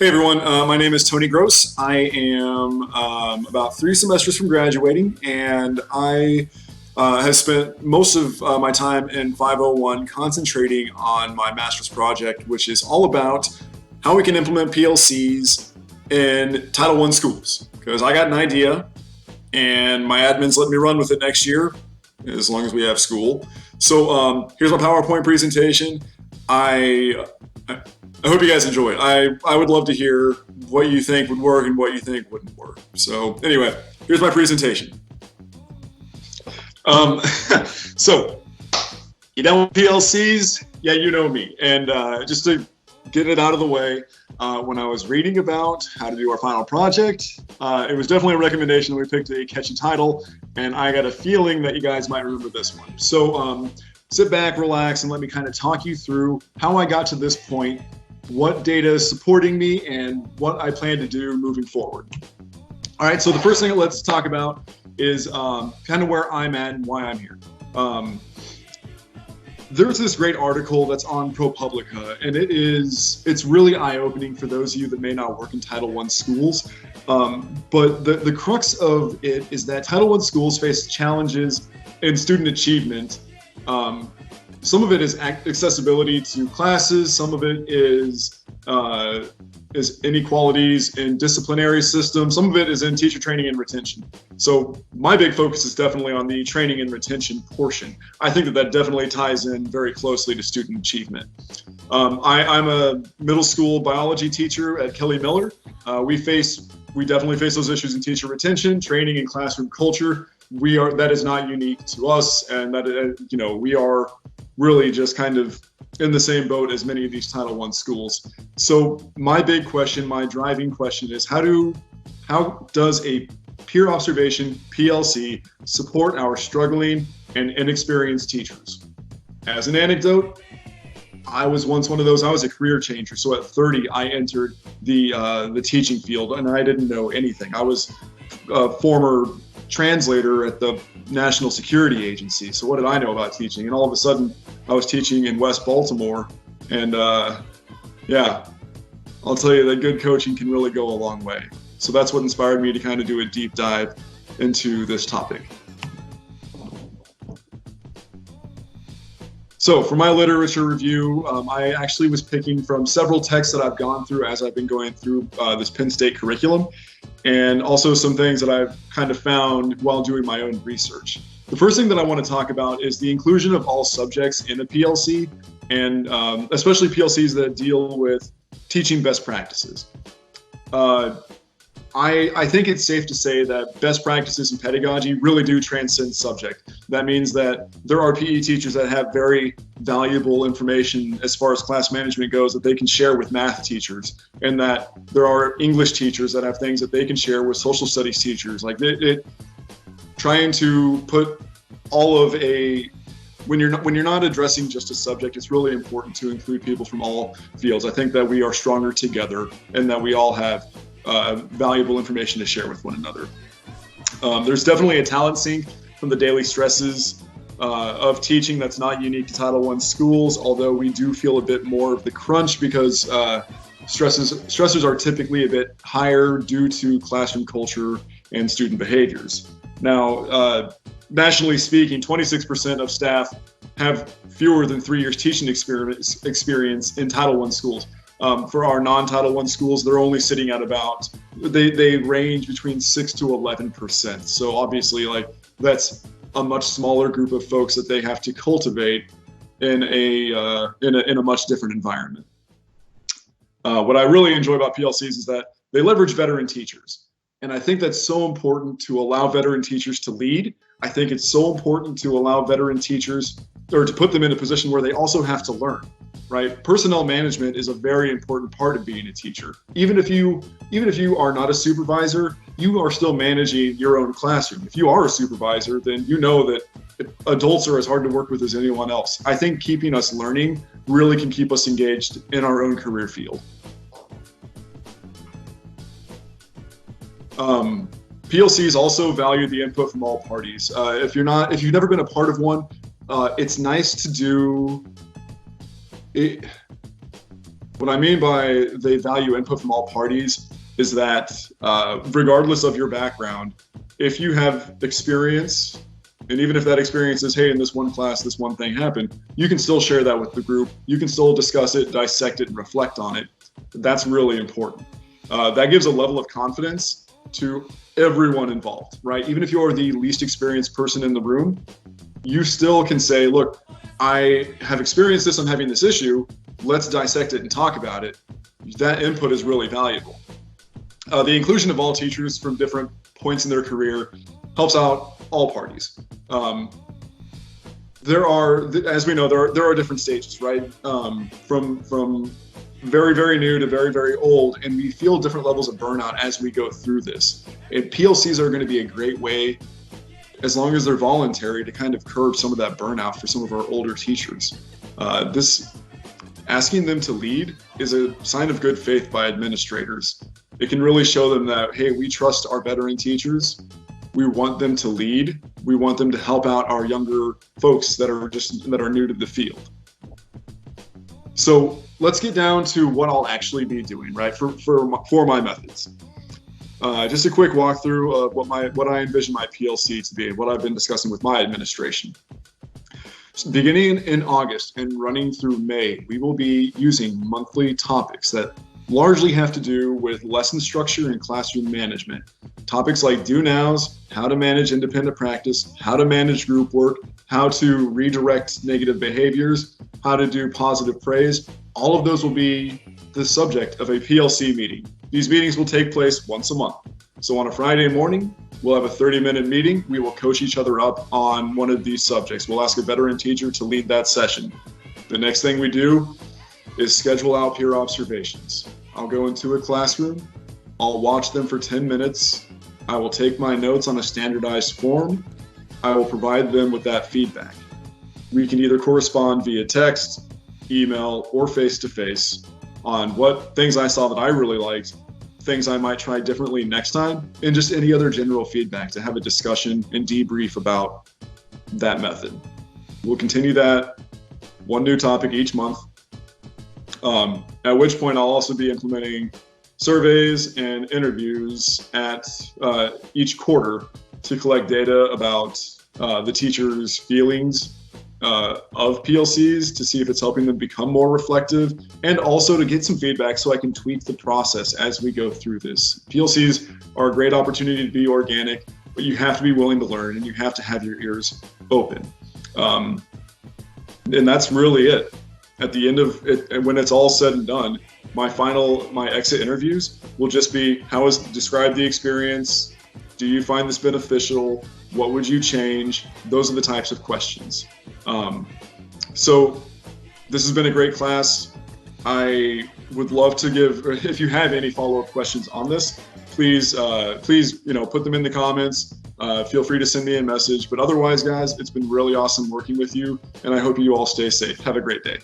Hey everyone, my name is Tony Gross. I am about 3 semesters from graduating, and I have spent most of my time in 501 concentrating on my master's project, which is all about how we can implement PLCs in Title I schools. Because I got an idea, and my admins let me run with it next year, as long as we have school. So here's my PowerPoint presentation. I hope you guys enjoy it. I would love to hear what you think would work and what you think wouldn't work. So anyway, here's my presentation. So you know PLCs? Yeah, you know me. And just to get it out of the way, when I was reading about how to do our final project, it was definitely a recommendation that we picked a catchy title, and I got a feeling that you guys might remember this one. So sit back, relax, and let me kind of talk you through how I got to this point, what data is supporting me, and what I plan to do moving forward. All right, so the first thing let's talk about is kind of where I'm at and why I'm here. There's this great article that's on ProPublica, and it's really eye-opening for those of you that may not work in Title I schools. But the crux of it is that Title I schools face challenges in student achievement. Some of it is accessibility to classes. Some of it is inequalities in disciplinary systems. Some of it is in teacher training and retention. So my big focus is definitely on the training and retention portion. I think that definitely ties in very closely to student achievement. I'm a middle school biology teacher at Kelly Miller. We definitely face those issues in teacher retention, training, and classroom culture. That is not unique to us, and that we are really just kind of in the same boat as many of these Title I schools. So my big question, my driving question is how does a peer observation PLC support our struggling and inexperienced teachers? As an anecdote, I was once one of those. I was a career changer. So at 30, I entered the teaching field, and I didn't know anything. I was a former translator at the National Security Agency. So what did I know about teaching? And all of a sudden, I was teaching in West Baltimore. And yeah, I'll tell you that good coaching can really go a long way. So that's what inspired me to kind of do a deep dive into this topic. So for my literature review, I actually was picking from several texts that I've gone through as I've been going through this Penn State curriculum, and also some things that I've kind of found while doing my own research. The first thing that I want to talk about is the inclusion of all subjects in a PLC, and especially PLCs that deal with teaching best practices. I think it's safe to say that best practices in pedagogy really do transcend subject. That means that there are PE teachers that have very valuable information as far as class management goes that they can share with math teachers, and that there are English teachers that have things that they can share with social studies teachers. Like trying to put all of when you're not addressing just a subject, it's really important to include people from all fields. I think that we are stronger together, and that we all have valuable information to share with one another. There's definitely a talent sink from the daily stresses of teaching that's not unique to Title I schools, although we do feel a bit more of the crunch because stressors are typically a bit higher due to classroom culture and student behaviors. Now, nationally speaking, 26% of staff have fewer than 3 years teaching experience in Title I schools. For our non-Title I schools, they're only sitting at about, they range between 6 to 11%. So obviously, that's a much smaller group of folks that they have to cultivate in a much different environment. What I really enjoy about PLCs is that they leverage veteran teachers. And I think that's so important to allow veteran teachers to lead. I think it's so important to allow veteran teachers, or to put them in a position where they also have to learn. Right? Personnel management is a very important part of being a teacher. Even if you are not a supervisor, you are still managing your own classroom. If you are a supervisor, then you know that adults are as hard to work with as anyone else. I think keeping us learning really can keep us engaged in our own career field. PLCs also value the input from all parties. If you've never been a part of one, it's nice to do. What I mean by they value input from all parties is that regardless of your background, if you have experience, and even if that experience is, hey, in this one class, this one thing happened, you can still share that with the group. You can still discuss it, dissect it, and reflect on it. That's really important. That gives a level of confidence to everyone involved, right? Even if you're the least experienced person in the room, you still can say, look, I have experienced this, I'm having this issue, let's dissect it and talk about it. That input is really valuable. The inclusion of all teachers from different points in their career helps out all parties. There are, as we know, there are different stages, right? From very, very new to very, very old, and we feel different levels of burnout as we go through this. And PLCs are going to be a great way, as long as they're voluntary, to kind of curb some of that burnout for some of our older teachers. Asking them to lead is a sign of good faith by administrators. It can really show them that, hey, we trust our veteran teachers. We want them to lead. We want them to help out our younger folks that are new to the field. So let's get down to what I'll actually be doing, right, for my methods. Just a quick walkthrough of what I envision my PLC to be, what I've been discussing with my administration. So beginning in August and running through May, we will be using monthly topics that largely have to do with lesson structure and classroom management. Topics like do-nows, how to manage independent practice, how to manage group work, how to redirect negative behaviors, how to do positive praise. All of those will be the subject of a PLC meeting. These meetings will take place once a month. So on a Friday morning, we'll have a 30-minute meeting. We will coach each other up on one of these subjects. We'll ask a veteran teacher to lead that session. The next thing we do is schedule out peer observations. I'll go into a classroom. I'll watch them for 10 minutes. I will take my notes on a standardized form. I will provide them with that feedback. We can either correspond via text, email, or face-to-face on what things I saw that I really liked, things I might try differently next time, and just any other general feedback to have a discussion and debrief about that method. We'll continue that, one new topic each month, at which point I'll also be implementing surveys and interviews at each quarter to collect data about the teachers' feelings of PLCs, to see if it's helping them become more reflective, and also to get some feedback so I can tweak the process as we go through this. PLCs are a great opportunity to be organic, but you have to be willing to learn and you have to have your ears open. And that's really it. At the end of it, when it's all said and done, my exit interviews will just be, describe the experience. Do you find this beneficial? What would you change? Those are the types of questions. So this has been a great class. I would love to if you have any follow-up questions on this, please put them in the comments. Feel free to send me a message. But otherwise, guys, it's been really awesome working with you, and I hope you all stay safe. Have a great day.